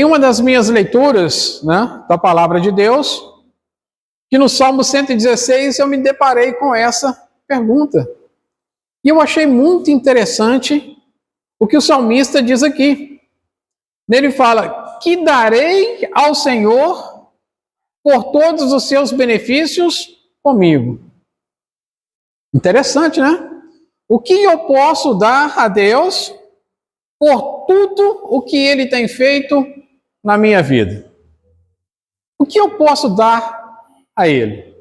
Em uma das minhas leituras, da palavra de Deus, que no Salmo 116 eu me deparei com essa pergunta. E eu achei muito interessante o que o salmista diz aqui. Nele fala: que darei ao Senhor por todos os seus benefícios comigo. Interessante, né? O que eu posso dar a Deus por tudo o que Ele tem feito na minha vida? O que eu posso dar a Ele?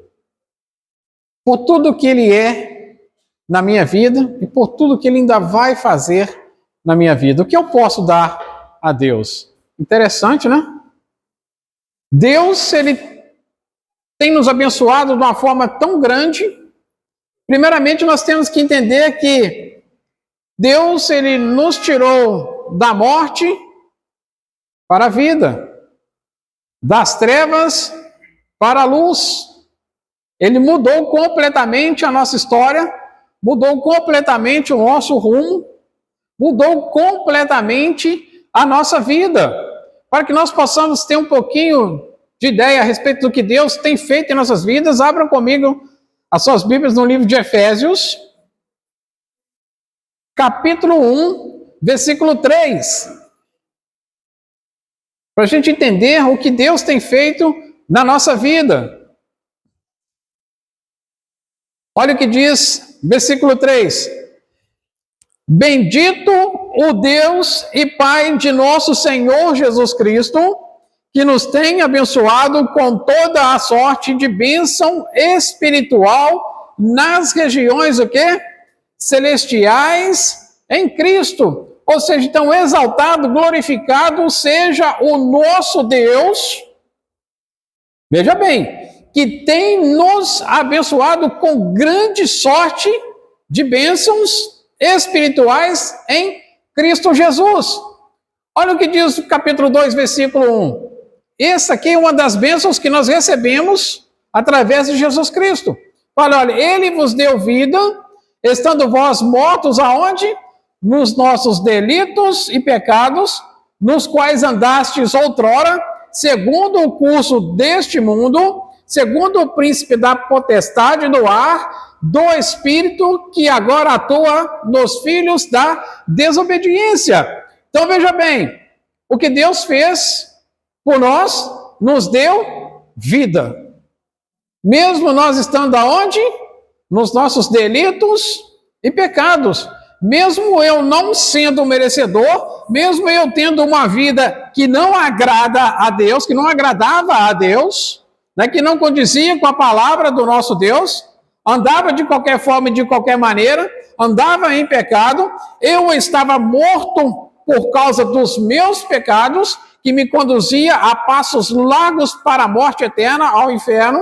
Por tudo que Ele é na minha vida e por tudo que Ele ainda vai fazer na minha vida. O que eu posso dar a Deus? Interessante, né? Deus, Ele tem nos abençoado de uma forma tão grande. Primeiramente, nós temos que entender que Deus, Ele nos tirou da morte para a vida, das trevas para a luz. Ele mudou completamente a nossa história, mudou completamente o nosso rumo, mudou completamente a nossa vida, para que nós possamos ter um pouquinho de ideia a respeito do que Deus tem feito em nossas vidas. Abram comigo as suas Bíblias no livro de Efésios, capítulo 1, versículo 3. Para a gente entender o que Deus tem feito na nossa vida. Olha o que diz, versículo 3. Bendito o Deus e Pai de nosso Senhor Jesus Cristo, que nos tem abençoado com toda a sorte de bênção espiritual nas regiões, o quê? Celestiais em Cristo. Ou seja, então, exaltado, glorificado seja o nosso Deus, veja bem, que tem nos abençoado com grande sorte de bênçãos espirituais em Cristo Jesus. Olha o que diz o capítulo 2, versículo 1. Essa aqui é uma das bênçãos que nós recebemos através de Jesus Cristo. Olha, Ele vos deu vida, estando vós mortos aonde? Nos nossos delitos e pecados, nos quais andastes outrora, segundo o curso deste mundo, segundo o príncipe da potestade do ar, do Espírito que agora atua nos filhos da desobediência. Então veja bem, o que Deus fez por nós, nos deu vida. Mesmo nós estando aonde? Nos nossos delitos e pecados. Mesmo eu não sendo merecedor, mesmo eu tendo uma vida que não agrada a Deus, que não agradava a Deus, que não condizia com a palavra do nosso Deus, andava de qualquer forma e de qualquer maneira, andava em pecado, eu estava morto por causa dos meus pecados, que me conduzia a passos largos para a morte eterna, ao inferno,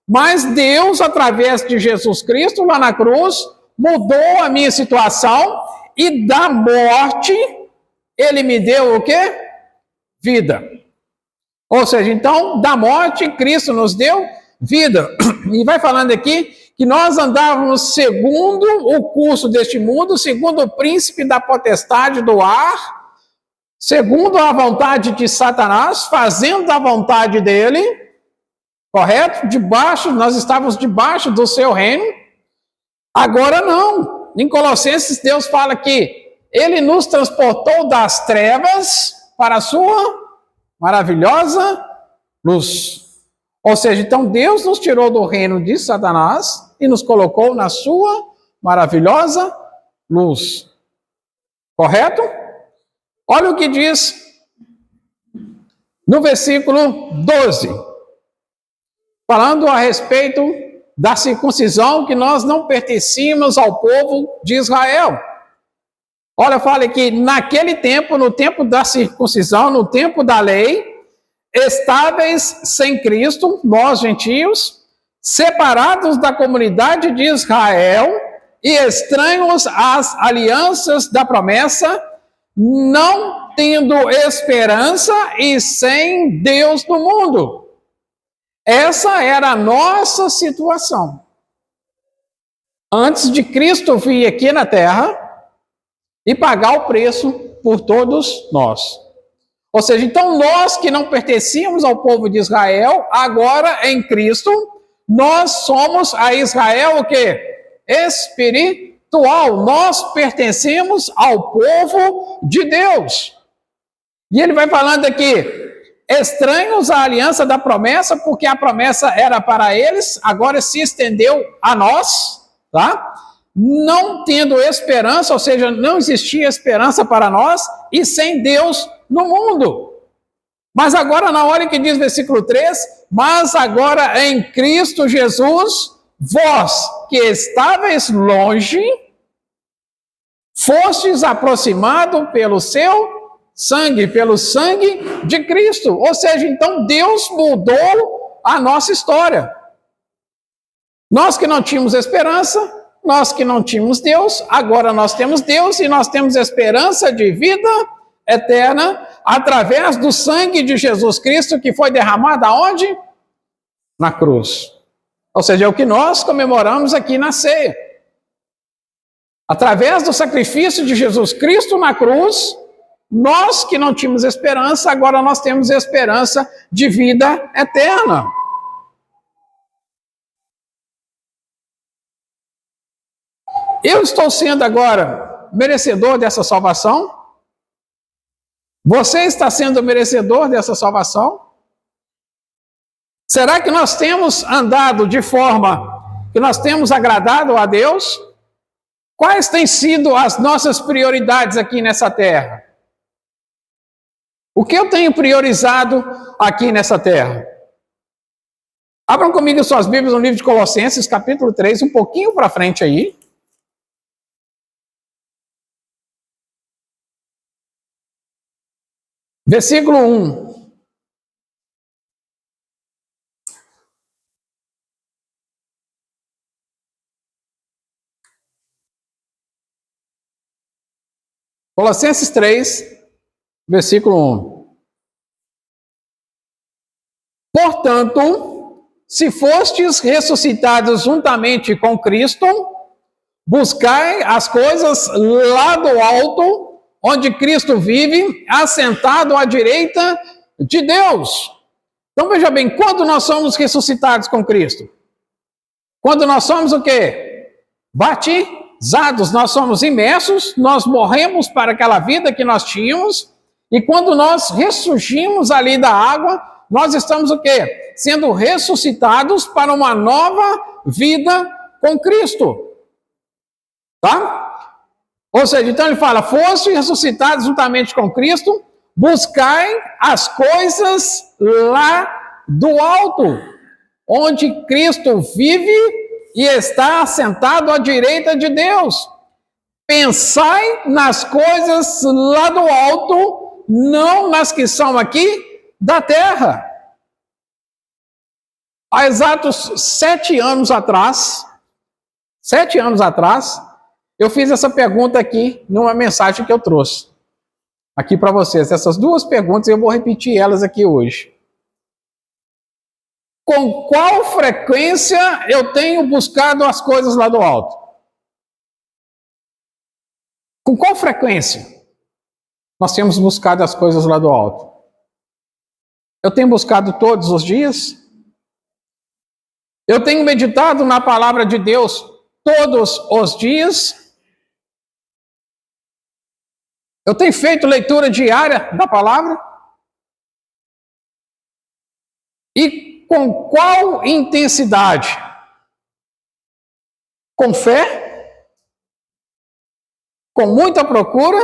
mas Deus, através de Jesus Cristo, lá na cruz, mudou a minha situação e da morte, Ele me deu o quê? Vida. Ou seja, então, da morte, Cristo nos deu vida. E vai falando aqui que nós andávamos segundo o curso deste mundo, segundo o príncipe da potestade do ar, segundo a vontade de Satanás, fazendo a vontade dele, correto? Nós estávamos debaixo do seu reino. Agora não. Em Colossenses, Deus fala que Ele nos transportou das trevas para a sua maravilhosa luz. Ou seja, então Deus nos tirou do reino de Satanás e nos colocou na sua maravilhosa luz. Correto? Olha o que diz no versículo 12. Falando a respeito da circuncisão, que nós não pertencíamos ao povo de Israel. Olha, fala que naquele tempo, no tempo da circuncisão, no tempo da lei, estáveis sem Cristo, nós gentios, separados da comunidade de Israel e estranhos às alianças da promessa, não tendo esperança e sem Deus no mundo. Essa era a nossa situação. Antes de Cristo vir aqui na terra e pagar o preço por todos nós. Ou seja, então nós que não pertencíamos ao povo de Israel, agora em Cristo, nós somos a Israel o quê? Espiritual. Nós pertencemos ao povo de Deus. E ele vai falando aqui, estranhos à aliança da promessa, porque a promessa era para eles, agora se estendeu a nós, tá? Não tendo esperança, ou seja, não existia esperança para nós, e sem Deus no mundo. Mas agora, na hora que diz versículo 3, mas agora em Cristo Jesus, vós que estáveis longe, fostes aproximados pelo seu sangue, pelo sangue de Cristo. Ou seja, então Deus mudou a nossa história. Nós que não tínhamos esperança, nós que não tínhamos Deus, agora nós temos Deus e nós temos esperança de vida eterna através do sangue de Jesus Cristo que foi derramado aonde? Na cruz. Ou seja, é o que nós comemoramos aqui na ceia. Através do sacrifício de Jesus Cristo na cruz, nós que não tínhamos esperança, agora nós temos esperança de vida eterna. Eu estou sendo agora merecedor dessa salvação? Você está sendo merecedor dessa salvação? Será que nós temos andado de forma que nós temos agradado a Deus? Quais têm sido as nossas prioridades aqui nessa terra? O que eu tenho priorizado aqui nessa terra? Abram comigo suas Bíblias no livro de Colossenses, capítulo 3, um pouquinho para frente aí. Versículo 1. Colossenses 3, versículo 1. Portanto, se fostes ressuscitados juntamente com Cristo, buscai as coisas lá do alto, onde Cristo vive, assentado à direita de Deus. Então veja bem, quando nós somos ressuscitados com Cristo? Quando nós somos o quê? Batizados, nós somos imersos, nós morremos para aquela vida que nós tínhamos, e quando nós ressurgimos ali da água, nós estamos o quê? Sendo ressuscitados para uma nova vida com Cristo. Tá? Ou seja, então ele fala, foste ressuscitados juntamente com Cristo, buscai as coisas lá do alto, onde Cristo vive e está assentado à direita de Deus. Pensai nas coisas lá do alto, não nas que são aqui da terra. Há exatos 7 anos atrás, eu fiz essa pergunta aqui numa mensagem que eu trouxe aqui para vocês. Essas duas perguntas eu vou repetir elas aqui hoje. Com qual frequência eu tenho buscado as coisas lá do alto? Com qual frequência nós temos buscado as coisas lá do alto? Eu tenho buscado todos os dias? Eu tenho meditado na palavra de Deus todos os dias? Eu tenho feito leitura diária da palavra? E com qual intensidade? Com fé? Com muita procura?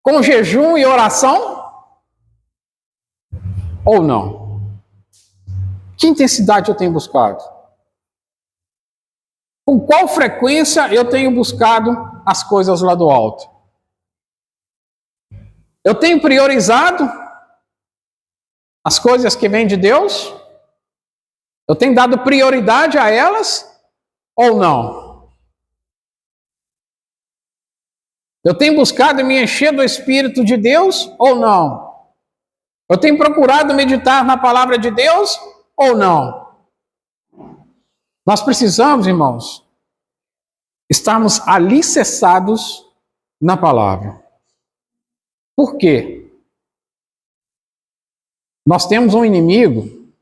Com jejum e oração? Ou não? Que intensidade eu tenho buscado? Com qual frequência eu tenho buscado as coisas lá do alto? Eu tenho priorizado as coisas que vêm de Deus? Eu tenho dado prioridade a elas ou não? Eu tenho buscado me encher do Espírito de Deus ou não? Eu tenho procurado meditar na palavra de Deus ou não? Nós precisamos, irmãos, estarmos alicerçados na palavra. Por quê? Nós temos um inimigo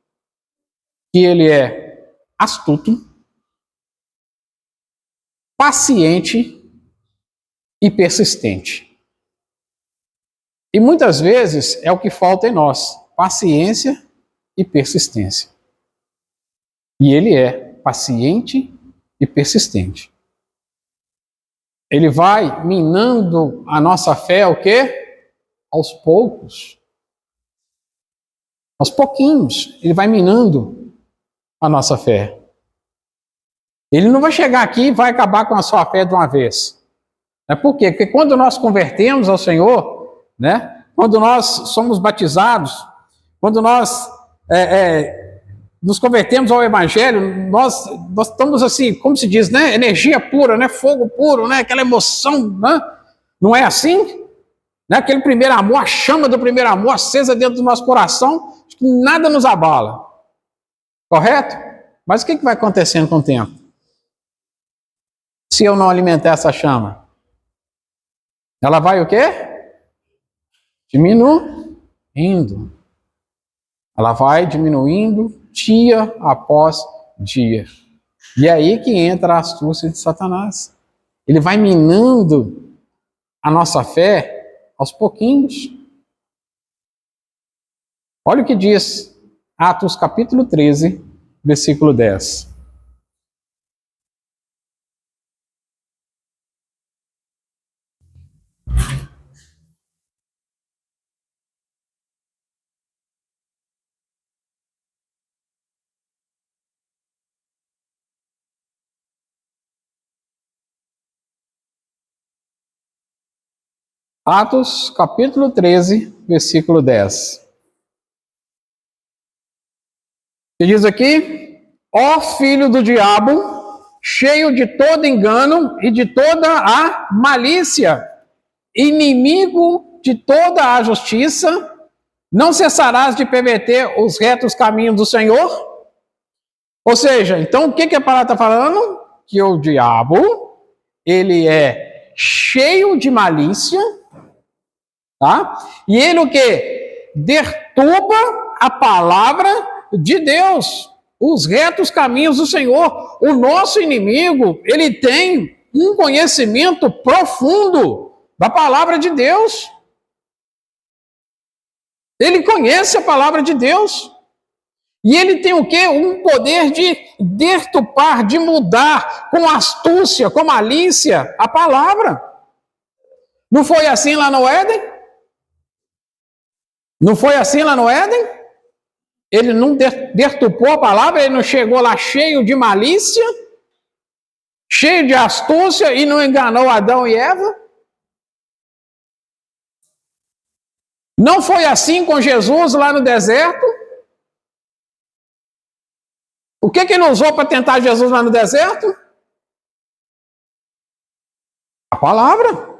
que ele é astuto, paciente e persistente. E muitas vezes é o que falta em nós, paciência e persistência. E ele é paciente e persistente. Ele vai minando a nossa fé, o quê? Aos poucos. Aos pouquinhos, ele vai minando a nossa fé. Ele não vai chegar aqui e vai acabar com a sua fé de uma vez. Por quê? Porque quando nós convertemos ao Senhor, né? Quando nós somos batizados, quando nós nos convertemos ao Evangelho, nós estamos assim, como se diz, né? Energia pura, né? Fogo puro, né? Aquela emoção, né? Não é assim? Né? Aquele primeiro amor, a chama do primeiro amor acesa dentro do nosso coração, que nada nos abala. Correto? Mas o que vai acontecendo com o tempo? Se eu não alimentar essa chama, ela vai o quê? Diminuindo. Ela vai diminuindo dia após dia. E é aí que entra a astúcia de Satanás. Ele vai minando a nossa fé aos pouquinhos. Olha o que diz Atos capítulo 13, versículo 10. Atos, capítulo 13, versículo 10. Que diz aqui: ó filho do diabo, cheio de todo engano e de toda a malícia, inimigo de toda a justiça, não cessarás de perverter os retos caminhos do Senhor? Ou seja, então o que a palavra está falando? Que o diabo, ele é cheio de malícia, tá? E ele o quê? Deturpa a palavra de Deus, os retos caminhos do Senhor. O nosso inimigo, ele tem um conhecimento profundo da palavra de Deus. Ele conhece a palavra de Deus. E ele tem o quê? Um poder de deturpar, de mudar com astúcia, com malícia a palavra. Não foi assim lá no Éden? Não foi assim lá no Éden? Ele não deturpou a palavra, ele não chegou lá cheio de malícia, cheio de astúcia e não enganou Adão e Eva? Não foi assim com Jesus lá no deserto? O que ele usou para tentar Jesus lá no deserto? A palavra.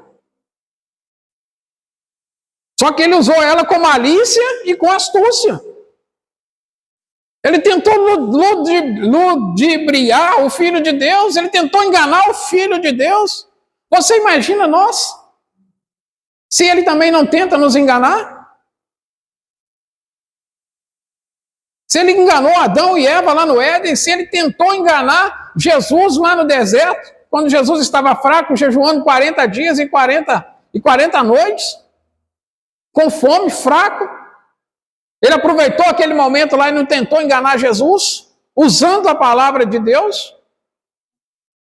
Só que ele usou ela com malícia e com astúcia. Ele tentou ludibriar o Filho de Deus, ele tentou enganar o Filho de Deus. Você imagina nós? Se ele também não tenta nos enganar? Se ele enganou Adão e Eva lá no Éden, se ele tentou enganar Jesus lá no deserto, quando Jesus estava fraco, jejuando 40 dias e 40 noites, com fome, fraco, ele aproveitou aquele momento lá e não tentou enganar Jesus, usando a palavra de Deus?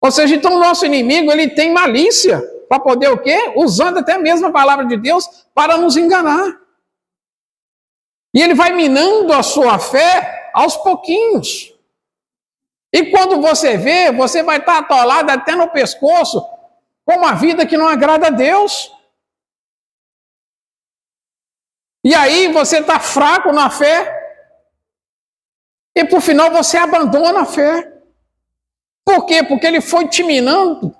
Ou seja, então o nosso inimigo, ele tem malícia para poder o quê? Usando até mesmo a palavra de Deus para nos enganar. E ele vai minando a sua fé aos pouquinhos. E quando você vê, você vai estar atolado até no pescoço com uma vida que não agrada a Deus. E aí você está fraco na fé. E por final você abandona a fé. Por quê? Porque ele foi te minando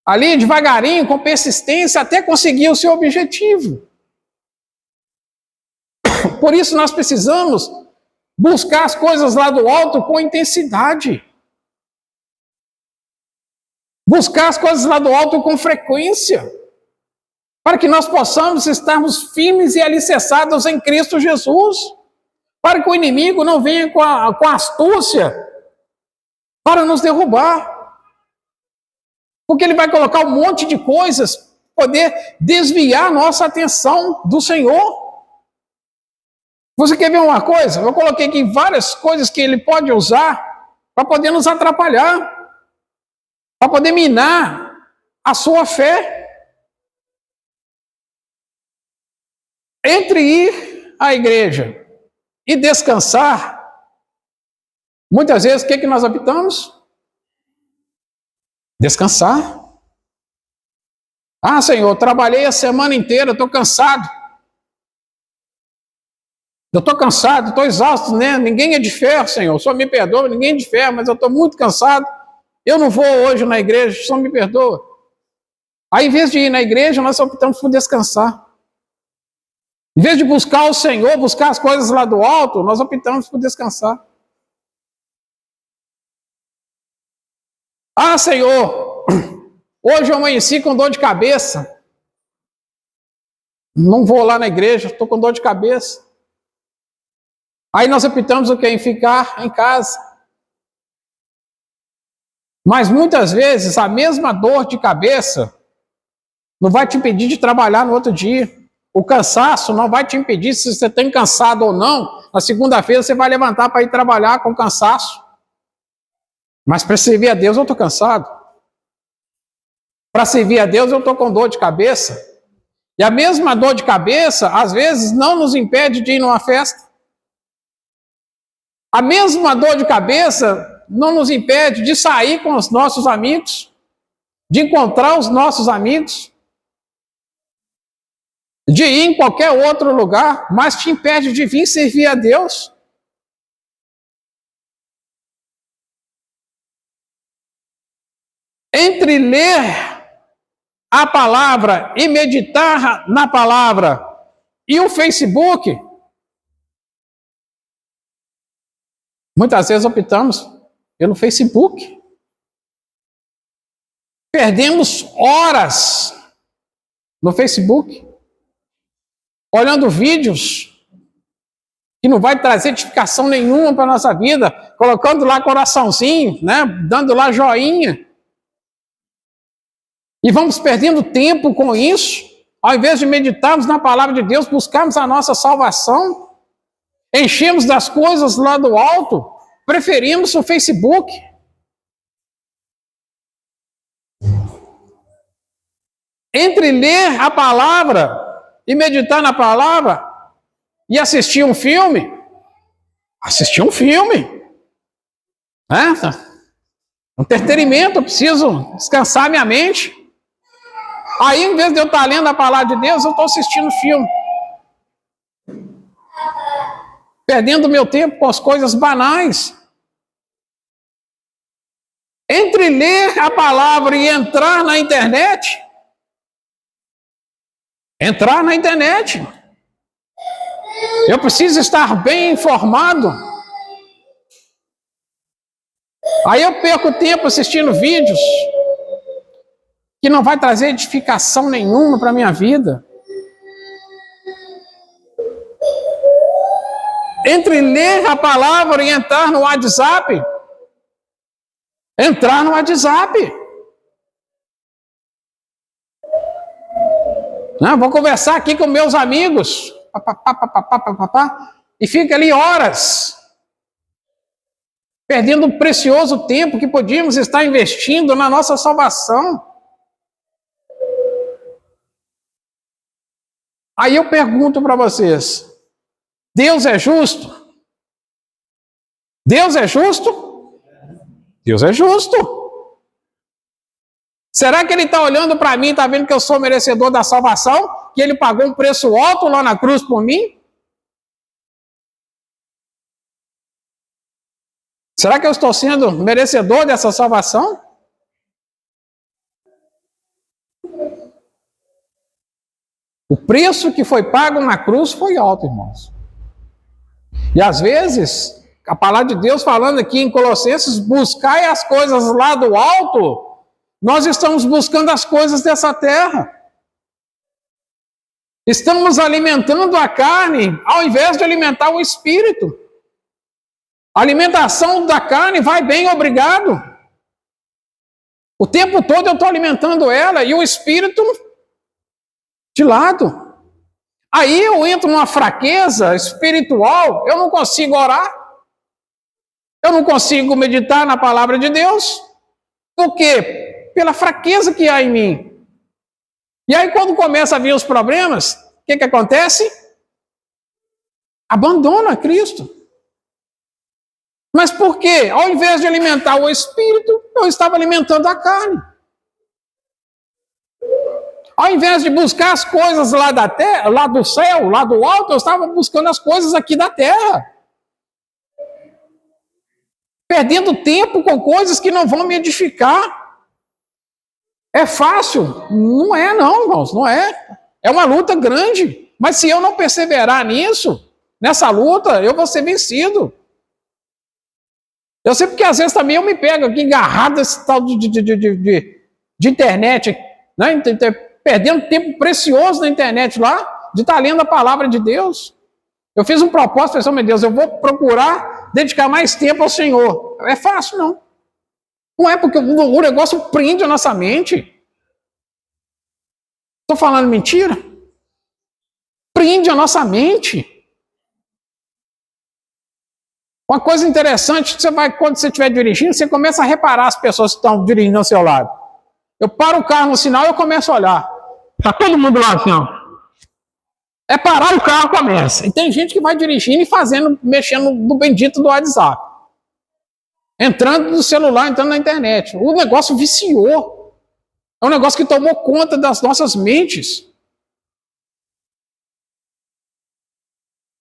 ali devagarinho, com persistência, até conseguir o seu objetivo. Por isso nós precisamos buscar as coisas lá do alto com intensidade. Buscar as coisas lá do alto com frequência. para que nós possamos estarmos firmes e alicerçados em Cristo Jesus, para que o inimigo não venha com a astúcia para nos derrubar. Porque ele vai colocar um monte de coisas para poder desviar nossa atenção do Senhor. Você quer ver uma coisa? Eu coloquei aqui várias coisas que ele pode usar para poder nos atrapalhar, para poder minar a sua fé. Entre ir à igreja e descansar, muitas vezes o que nós optamos? Descansar. Ah, Senhor, trabalhei a semana inteira, estou cansado. Eu estou cansado, estou exausto, né? Ninguém é de ferro, Senhor. Só me perdoa, ninguém é de ferro, mas eu estou muito cansado. Eu não vou hoje na igreja, só me perdoa. Aí, em vez de ir na igreja, nós optamos por descansar. Em vez de buscar o Senhor, buscar as coisas lá do alto, nós optamos por descansar. Ah, Senhor, hoje eu amanheci com dor de cabeça. Não vou lá na igreja, estou com dor de cabeça. Aí nós optamos o quê? Em ficar em casa. Mas muitas vezes a mesma dor de cabeça não vai te impedir de trabalhar no outro dia. O cansaço não vai te impedir, se você tem cansado ou não, na segunda-feira você vai levantar para ir trabalhar com cansaço. Mas para servir a Deus eu estou cansado. Para servir a Deus eu estou com dor de cabeça. E a mesma dor de cabeça, às vezes, não nos impede de ir numa festa. A mesma dor de cabeça não nos impede de sair com os nossos amigos, de encontrar os nossos amigos, de ir em qualquer outro lugar, mas te impede de vir servir a Deus. Entre ler a palavra e meditar na palavra e o Facebook, muitas vezes optamos pelo Facebook. Perdemos horas no Facebook, olhando vídeos que não vai trazer edificação nenhuma para a nossa vida, colocando lá coraçãozinho, né? Dando lá joinha. E vamos perdendo tempo com isso, ao invés de meditarmos na palavra de Deus, buscarmos a nossa salvação, enchemos das coisas lá do alto, preferimos o Facebook. Entre ler a palavra e meditar na palavra e assistir um filme, né? Um entretenimento, eu preciso descansar minha mente. Aí, em vez de eu estar lendo a palavra de Deus, eu estou assistindo filme. Perdendo meu tempo com as coisas banais. Entre ler a palavra e entrar na internet, eu preciso estar bem informado. Aí eu perco tempo assistindo vídeos que não vai trazer edificação nenhuma para a minha vida. Entre ler a palavra e entrar no WhatsApp, Não, vou conversar aqui com meus amigos, e fica ali horas, perdendo o precioso tempo que podíamos estar investindo na nossa salvação. Aí eu pergunto para vocês, Deus é justo? Deus é justo? Deus é justo. Será que ele está olhando para mim, está vendo que eu sou merecedor da salvação? Que ele pagou um preço alto lá na cruz por mim? Será que eu estou sendo merecedor dessa salvação? O preço que foi pago na cruz foi alto, irmãos. E às vezes, a palavra de Deus falando aqui em Colossenses, buscai as coisas lá do alto, nós estamos buscando as coisas dessa terra. Estamos alimentando a carne ao invés de alimentar o espírito. A alimentação da carne vai bem, obrigado. O tempo todo eu estou alimentando ela e o espírito de lado. Aí eu entro numa fraqueza espiritual, eu não consigo orar, eu não consigo meditar na palavra de Deus. Por quê? Pela fraqueza que há em mim. E aí quando começa a vir os problemas, o que acontece? Abandona Cristo. Mas por quê? Ao invés de alimentar o espírito, eu estava alimentando a carne. Ao invés de buscar as coisas lá da terra, lá do céu, lá do alto, eu estava buscando as coisas aqui da terra. Perdendo tempo com coisas que não vão me edificar. É fácil? Não é não, irmãos, não é. É uma luta grande. Mas se eu não perseverar nisso, nessa luta, eu vou ser vencido. Eu sei porque às vezes também eu me pego aqui agarrado nesse tal de internet, né? Perdendo tempo precioso na internet lá, de estar lendo a palavra de Deus. Eu fiz um propósito, pensei, meu Deus, eu vou procurar dedicar mais tempo ao Senhor. É fácil, não. Não é porque o negócio prende a nossa mente. Estou falando mentira? Prende a nossa mente. Uma coisa interessante, você vai, quando você estiver dirigindo, você começa a reparar as pessoas que estão dirigindo ao seu lado. Eu paro o carro no sinal e eu começo a olhar. Está todo mundo lá assim, ó. É parar o carro, começa. E tem gente que vai dirigindo e mexendo no bendito do WhatsApp. Entrando no celular, entrando na internet. O negócio viciou. É um negócio que tomou conta das nossas mentes.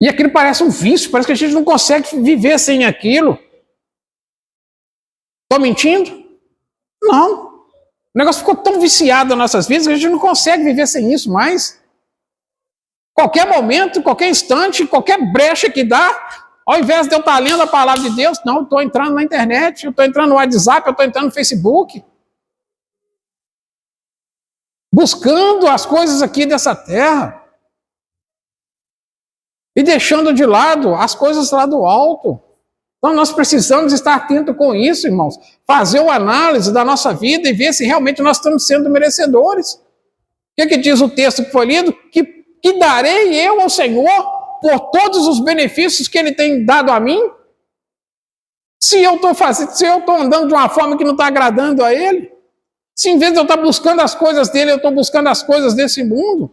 E aquilo parece um vício, parece que a gente não consegue viver sem aquilo. Estou mentindo? Não. O negócio ficou tão viciado nas nossas vidas que a gente não consegue viver sem isso mais. Qualquer momento, qualquer instante, qualquer brecha que dá, ao invés de eu estar lendo a palavra de Deus, não, eu estou entrando na internet, eu estou entrando no WhatsApp, eu estou entrando no Facebook. Buscando as coisas aqui dessa terra. E deixando de lado as coisas lá do alto. Então nós precisamos estar atentos com isso, irmãos. Fazer uma análise da nossa vida e ver se realmente nós estamos sendo merecedores. O que diz o texto que foi lido? Que darei eu ao Senhor por todos os benefícios que Ele tem dado a mim? Se eu estou andando de uma forma que não está agradando a Ele? Se em vez de eu estar buscando as coisas dele, eu estou buscando as coisas desse mundo?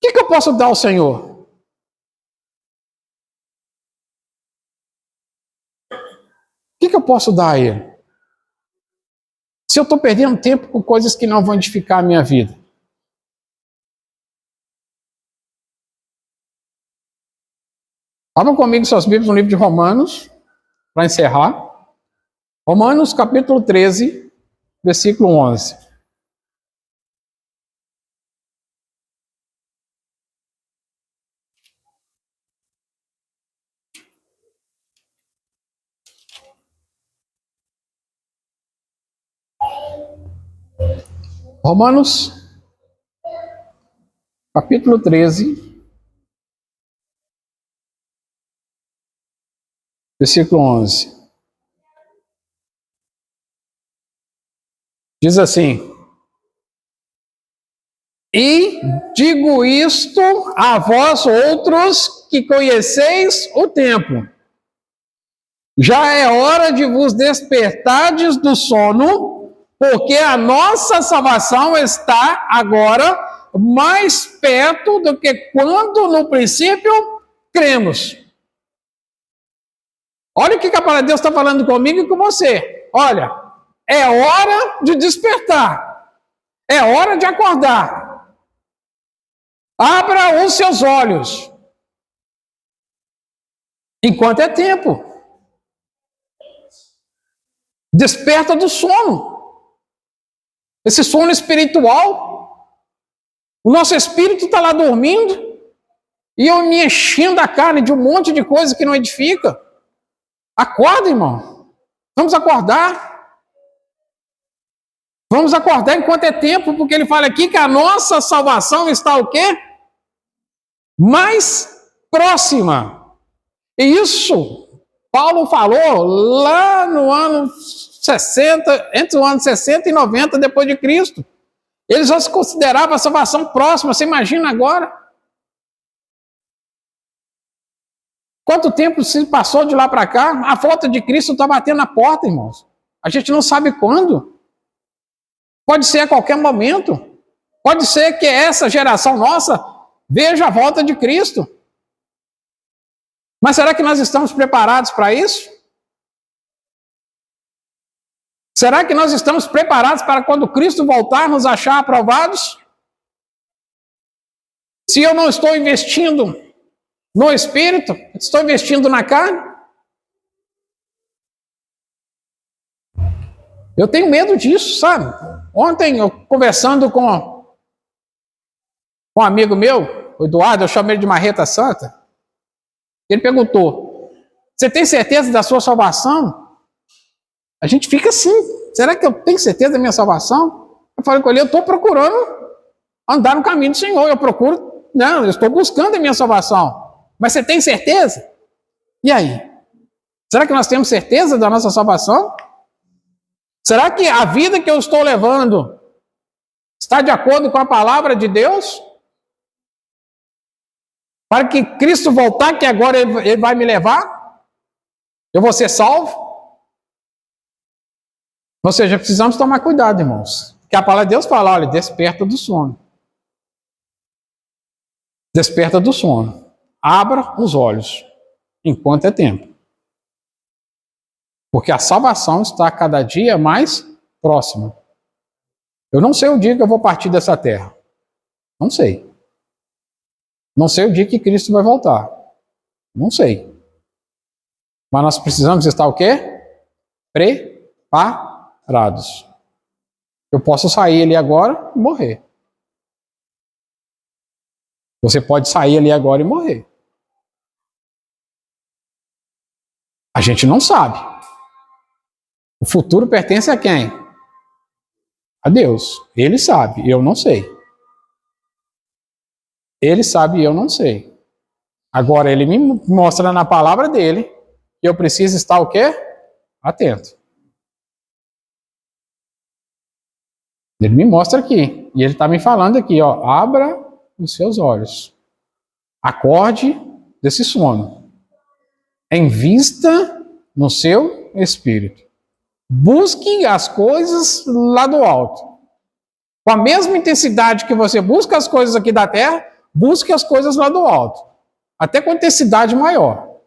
O que eu posso dar ao Senhor? O que eu posso dar a Ele? Se eu estou perdendo tempo com coisas que não vão edificar a minha vida. Abra comigo suas Bíblias no livro de Romanos, para encerrar. Romanos capítulo 13, versículo 11. Romanos, capítulo 13, versículo 11. Diz assim: e digo isto a vós outros que conheceis o tempo. Já é hora de vos despertardes do sono, porque a nossa salvação está agora mais perto do que quando no princípio cremos. Olha o que a palavra de Deus está falando comigo e com você. Olha, é hora de despertar. É hora de acordar. Abra os seus olhos. Enquanto é tempo. Desperta do sono. Esse sono espiritual. O nosso espírito está lá dormindo. E eu me enchendo a carne de um monte de coisa que não edifica. Acorda, irmão. Vamos acordar. Vamos acordar enquanto é tempo, porque ele fala aqui que a nossa salvação está o quê? Mais próxima. E isso Paulo falou lá no ano 60, entre o ano 60 e 90 depois de Cristo. Ele já se considerava a salvação próxima. Você imagina agora? Quanto tempo se passou de lá para cá? A volta de Cristo está batendo na porta, irmãos. A gente não sabe quando. Pode ser a qualquer momento. Pode ser que essa geração nossa veja a volta de Cristo. Mas será que nós estamos preparados para isso? Será que nós estamos preparados para quando Cristo voltar nos achar aprovados? Se eu não estou investindo no Espírito, estou investindo na carne? Eu tenho medo disso, sabe? Ontem, eu conversando com um amigo meu, o Eduardo, eu chamo ele de Marreta Santa, ele perguntou, você tem certeza da sua salvação? A gente fica assim, será que eu tenho certeza da minha salvação? Eu falei com ele, eu estou procurando andar no caminho do Senhor, eu estou buscando a minha salvação. Mas você tem certeza? E aí? Será que nós temos certeza da nossa salvação? Será que a vida que eu estou levando está de acordo com a palavra de Deus? Para que Cristo voltar, que agora Ele vai me levar? Eu vou ser salvo? Ou seja, precisamos tomar cuidado, irmãos. Porque a palavra de Deus fala, olha, desperta do sono. Desperta do sono. Abra os olhos, enquanto é tempo. Porque a salvação está cada dia mais próxima. Eu não sei o dia que eu vou partir dessa terra. Não sei. Não sei o dia que Cristo vai voltar. Não sei. Mas nós precisamos estar o quê? Preparados. Eu posso sair ali agora e morrer. Você pode sair ali agora e morrer. A gente não sabe. O futuro pertence a quem? A Deus. Ele sabe, eu não sei. Ele sabe e eu não sei. Agora, ele me mostra na palavra dele que eu preciso estar o quê? Atento. Ele me mostra aqui. E ele está me falando aqui, ó. Abra os seus olhos. Acorde desse sono. Invista no seu espírito. Busque as coisas lá do alto. Com a mesma intensidade que você busca as coisas aqui da terra, busque as coisas lá do alto. Até com intensidade maior.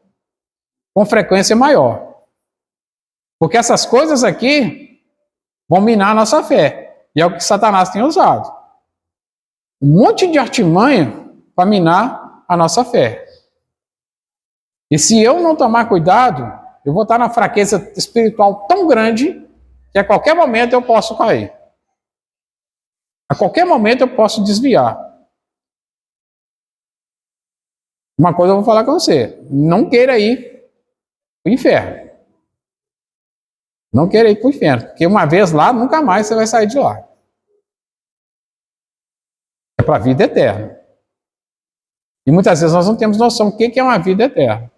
Com frequência maior. Porque essas coisas aqui vão minar a nossa fé. E é o que Satanás tem usado. Um monte de artimanha para minar a nossa fé. E se eu não tomar cuidado, eu vou estar na fraqueza espiritual tão grande que a qualquer momento eu posso cair. A qualquer momento eu posso desviar. Uma coisa eu vou falar com você. Não queira ir para o inferno. Não queira ir para o inferno. Porque uma vez lá, nunca mais você vai sair de lá. É para a vida eterna. E muitas vezes nós não temos noção do que é uma vida eterna.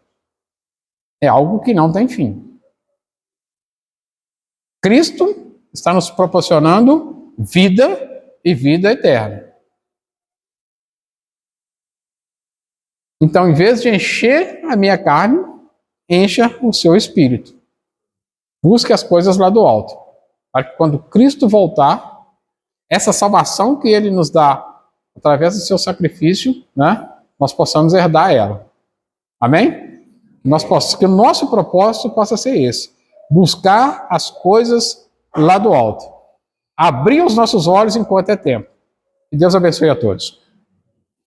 É algo que não tem fim. Cristo está nos proporcionando vida e vida eterna. Então, em vez de encher a minha carne, encha o seu espírito. Busque as coisas lá do alto. Para que quando Cristo voltar, essa salvação que Ele nos dá através do seu sacrifício, né, nós possamos herdar ela. Amém? Que o nosso propósito possa ser esse. Buscar as coisas lá do alto. Abrir os nossos olhos enquanto é tempo. Que Deus abençoe a todos.